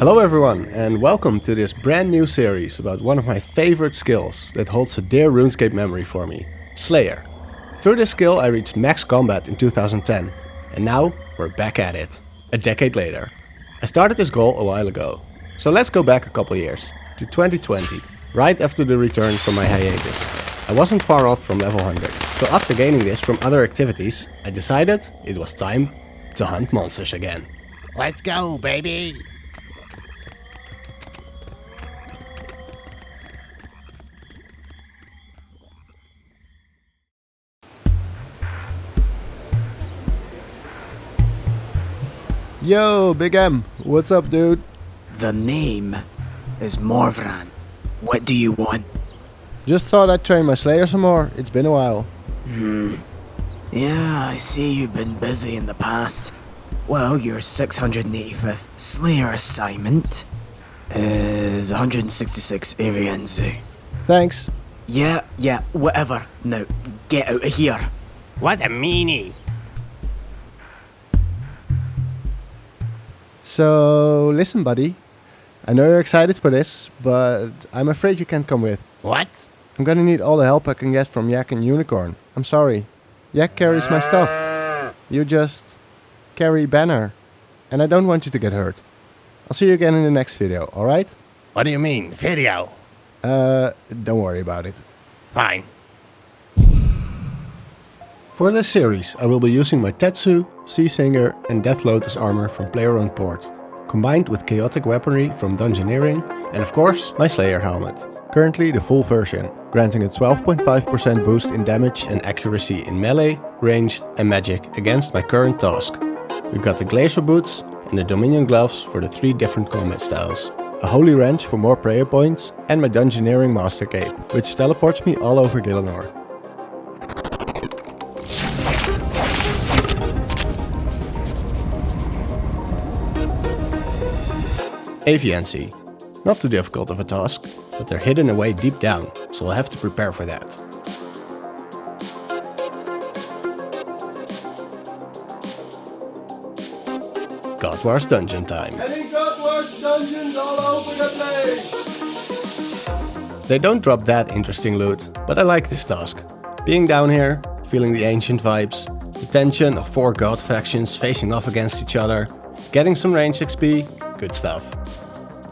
Hello everyone, and welcome to this brand new series about one of my favorite skills that holds a dear Runescape memory for me, Slayer. Through this skill I reached max combat in 2010, and now we're back at it, a decade later. I started this goal a while ago, so let's go back a couple years, to 2020, right after the return from my hiatus. I wasn't far off from level 100, so after gaining this from other activities, I decided it was time to hunt monsters again. Let's go, baby! Yo, Big M, what's up, dude? The name is Morvran. What do you want? Just thought I'd train my Slayer some more, it's been a while. Yeah, I see you've been busy in the past. Well, your 685th Slayer assignment is 166 Avienzu. Thanks. Yeah, whatever. Now, get out of here. What a meanie! So, listen buddy, I know you're excited for this, but I'm afraid you can't come with. What? I'm gonna need all the help I can get from Yak and Unicorn. I'm sorry. Yak carries my stuff. You just carry Banner. And I don't want you to get hurt. I'll see you again in the next video, alright? What do you mean, video? Don't worry about it. Fine. For this series, I will be using my Tetsu, Sea Singer and Death Lotus armor from PlayerUnknown's port, combined with chaotic weaponry from Dungeoneering, and of course, my Slayer helmet. Currently the full version, granting a 12.5% boost in damage and accuracy in melee, ranged and magic against my current task. We've got the Glacier boots and the Dominion gloves for the 3 different combat styles, a Holy Wrench for more prayer points, and my Dungeoneering Master Cape, which teleports me all over Gielinor. Aviency. Not too difficult of a task, but they're hidden away deep down, so I'll have to prepare for that. God Wars Dungeon time. Any God Wars dungeons all over the place! They don't drop that interesting loot, but I like this task. Being down here, feeling the ancient vibes, the tension of 4 god factions facing off against each other, getting some ranged XP, good stuff.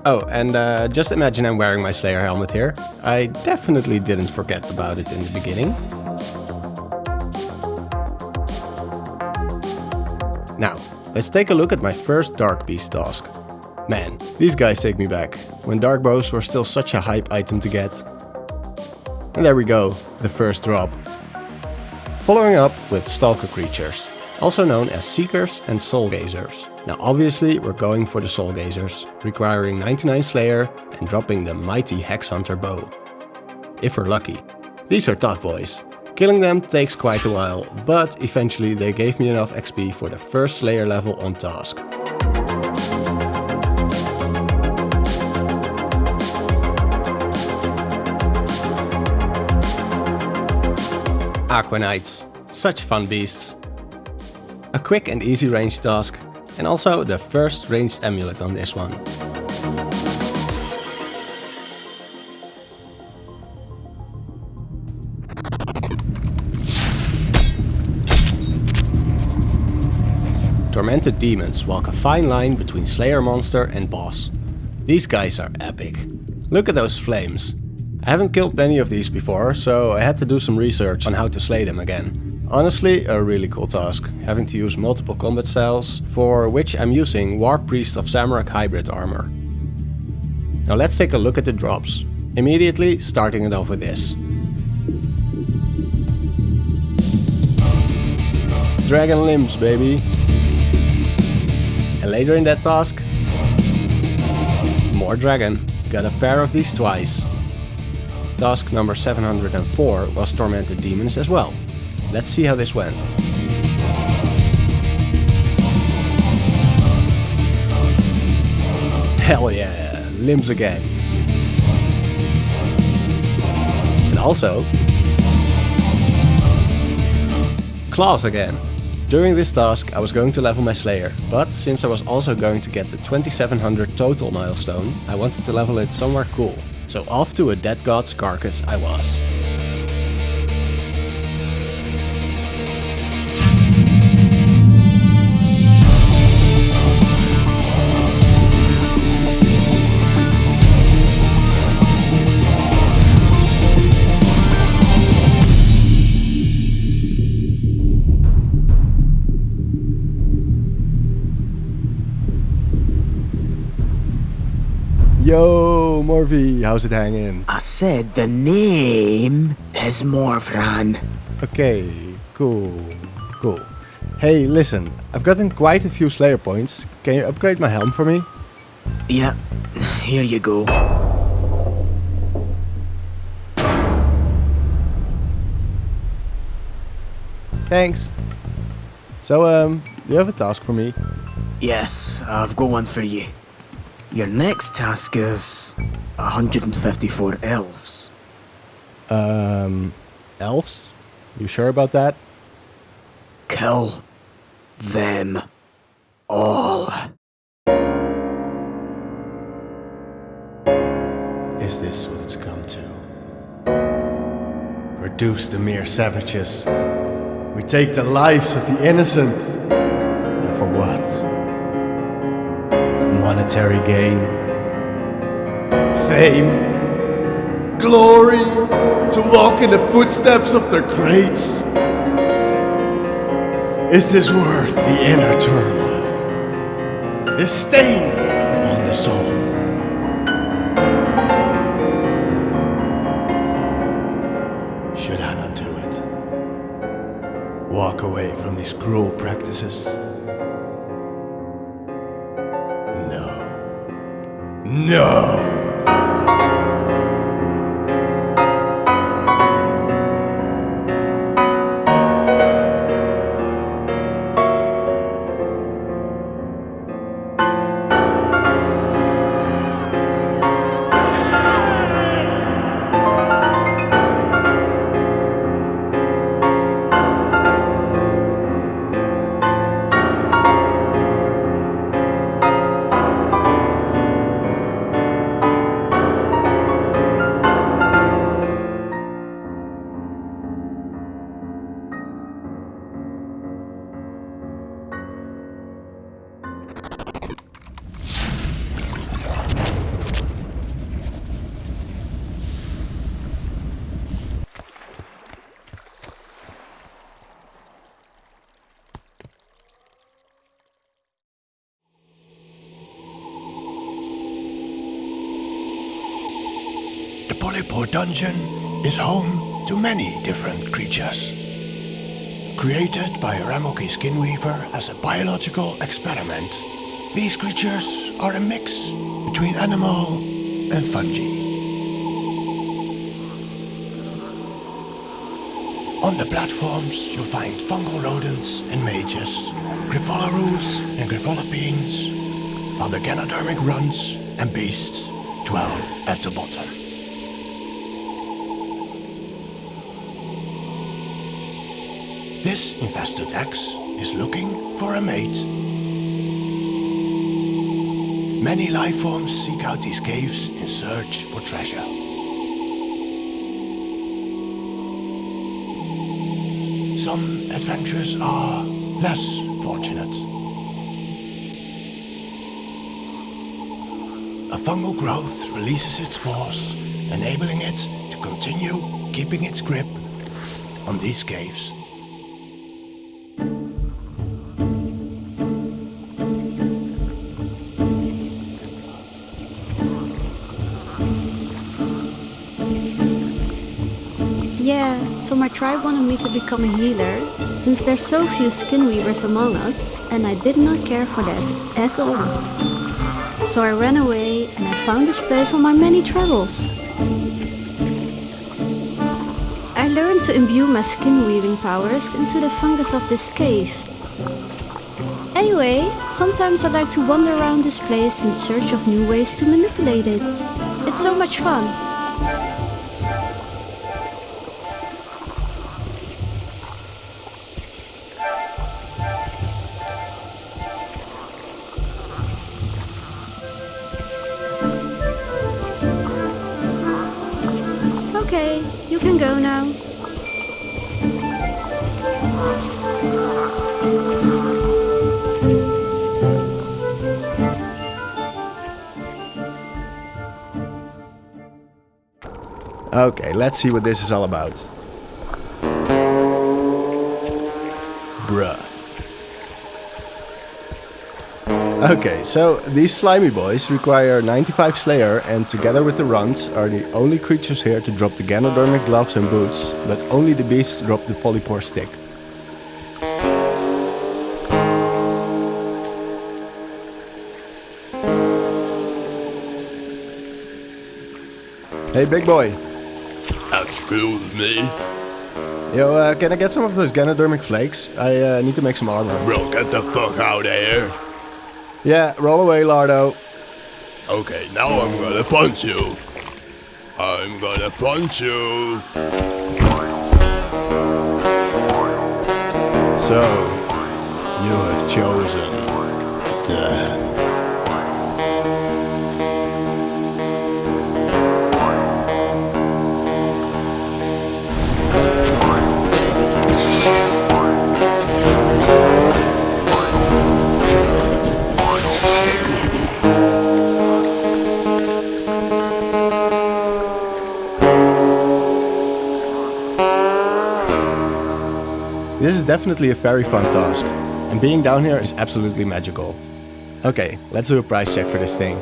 Oh, and just imagine I'm wearing my Slayer helmet here. I definitely didn't forget about it in the beginning. Now, let's take a look at my first Dark Beast task. Man, these guys take me back, when Dark Bows were still such a hype item to get. And there we go, the first drop. Following up with Stalker creatures, also known as Seekers and Soul Gazers. Now obviously we're going for the Soul Gazers, requiring 99 Slayer and dropping the mighty Hex Hunter bow. If we're lucky. These are tough boys. Killing them takes quite a while, but eventually they gave me enough XP for the first Slayer level on task. Aqua Knights, such fun beasts. A quick and easy range task, and also the first ranged amulet on this one. Tormented demons walk a fine line between Slayer monster and boss. These guys are epic. Look at those flames. I haven't killed many of these before, so I had to do some research on how to slay them again. Honestly, a really cool task, having to use multiple combat styles, for which I'm using War Priest of Zamorak hybrid armor. Now let's take a look at the drops, immediately starting it off with this. Dragon limbs, baby! And later in that task, more dragon, got a pair of these twice. Task number 704 was Tormented Demons as well. Let's see how this went. Hell yeah, limbs again. And also, claws again. During this task I was going to level my Slayer, but since I was also going to get the 2700 total milestone, I wanted to level it somewhere cool. So off to a dead god's carcass I was. Yo, Morphe, how's it hanging? I said the name is Morvran. Okay, cool. Hey, listen, I've gotten quite a few Slayer points. Can you upgrade my helm for me? Yeah, here you go. Thanks. So, you have a task for me? Yes, I've got one for you. Your next task is 154 elves. Elves? You sure about that? Kill them all. Is this what it's come to? Reduced to mere savages. We take the lives of the innocent. And for what? Monetary gain? Fame? Glory? To walk in the footsteps of the greats? Is this worth the inner turmoil? The stain on the soul? Should I not do it? Walk away from these cruel practices? No! The Polypore dungeon is home to many different creatures. Created by Ramoki Skinweaver as a biological experiment, these creatures are a mix between animal and fungi. On the platforms you'll find fungal rodents and mages, Griffolaroos and Griffolopenes, while the Ganodermic runs and beasts dwell at the bottom. This infested X is looking for a mate. Many life forms seek out these caves in search for treasure. Some adventurers are less fortunate. A fungal growth releases its spores, enabling it to continue keeping its grip on these caves. Yeah, so my tribe wanted me to become a healer, since there's so few skinweavers among us, and I did not care for that at all. So I ran away and I found this place on my many travels. I learned to imbue my skin weaving powers into the fungus of this cave. Anyway, sometimes I like to wander around this place in search of new ways to manipulate it. It's so much fun. can go now. Okay, let's see what this is all about. Bruh. Okay, so these slimy boys require 95 Slayer, and together with the Runs are the only creatures here to drop the Ganodermic gloves and boots, but only the beasts drop the Polypore stick. Hey big boy. Excuse me? Yo, can I get some of those Ganodermic flakes? I need to make some armor. Bro, get the fuck out of here. Yeah, roll away, Lardo. Okay, now I'm gonna punch you. I'm gonna punch you. So, you have chosen death. This is definitely a very fun task, and being down here is absolutely magical. Okay, let's do a price check for this thing.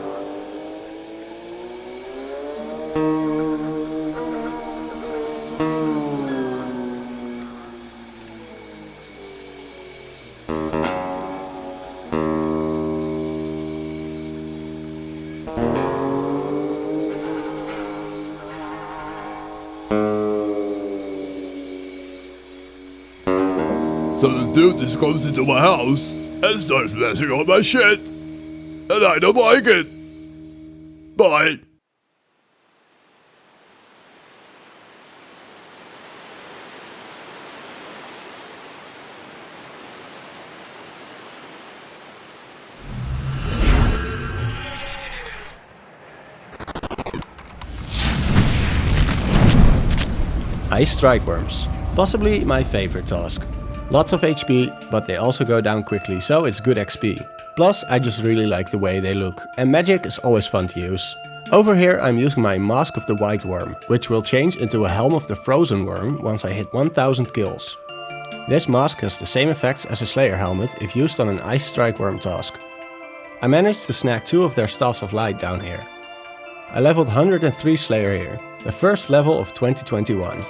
So the dude just comes into my house and starts messing up my shit. And I don't like it. Bye. Ice Strike Worms. Possibly my favorite task. Lots of HP, but they also go down quickly, so it's good XP. Plus, I just really like the way they look, and magic is always fun to use. Over here I'm using my Mask of the White Worm, which will change into a Helm of the Frozen Worm once I hit 1000 kills. This mask has the same effects as a Slayer helmet if used on an Ice Strike Worm task. I managed to snag 2 of their Staffs of Light down here. I leveled 103 Slayer here, the first level of 2021.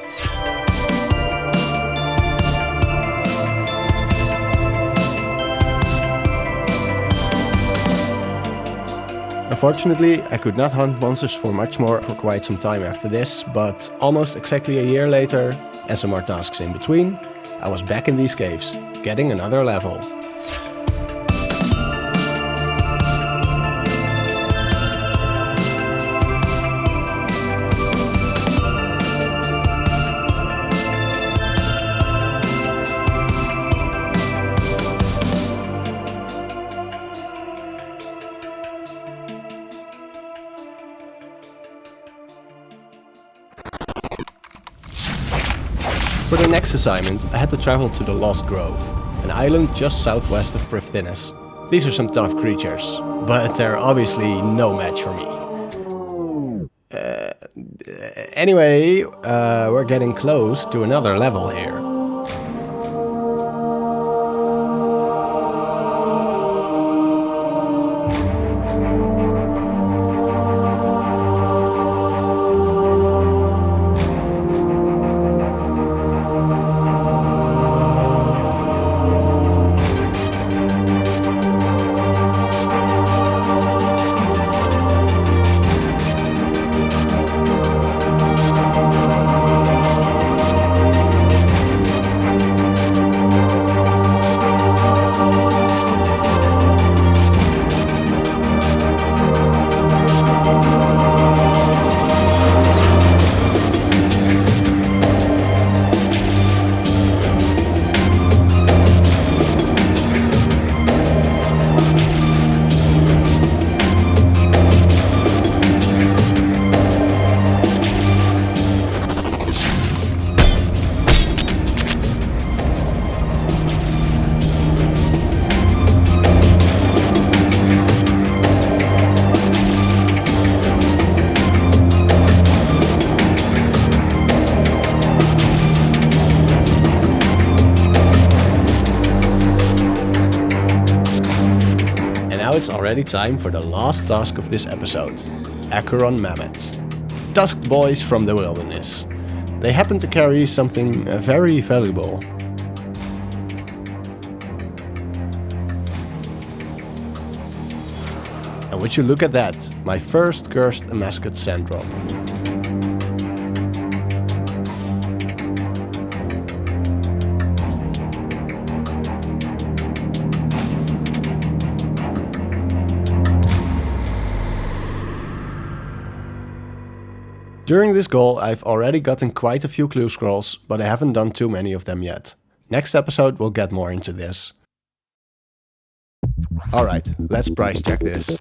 Unfortunately, I could not hunt monsters for much more for quite some time after this, but almost exactly a year later, and some more tasks in between, I was back in these caves, getting another level. For the next assignment, I had to travel to the Lost Grove, an island just southwest of Qreatist. These are some tough creatures, but they're obviously no match for me. Anyway, we're getting close to another level here. now it's already time for the last task of this episode. Acheron Mammoths. Tusked boys from the wilderness. They happen to carry something very valuable. And would you look at that, my first cursed emascot sand drop. During this goal I've already gotten quite a few clue scrolls, but I haven't done too many of them yet. Next episode we'll get more into this. Alright, let's price check this.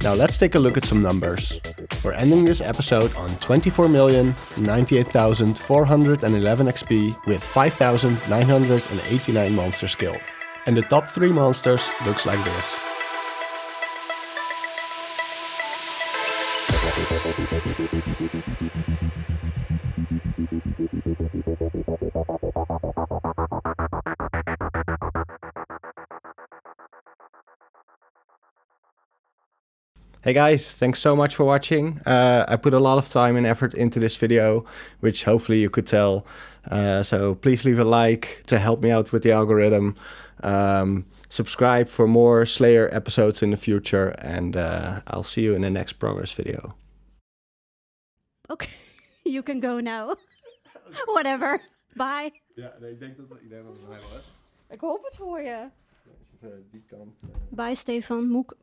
Now let's take a look at some numbers. We're ending this episode on 24,098,411 XP with 5,989 monsters killed. And the top 3 monsters looks like this. Hey guys, thanks so much for watching. I put a lot of time and effort into this video, which hopefully you could tell. So please leave a like to help me out with the algorithm. Subscribe for more Slayer episodes in the future, and I'll see you in the next progress video. Okay, you can go now. Whatever. Bye. Ja, nee, ik denk dat we dat we hebben. Ik hoop het voor je. Die kant. Bye Stefan, moek.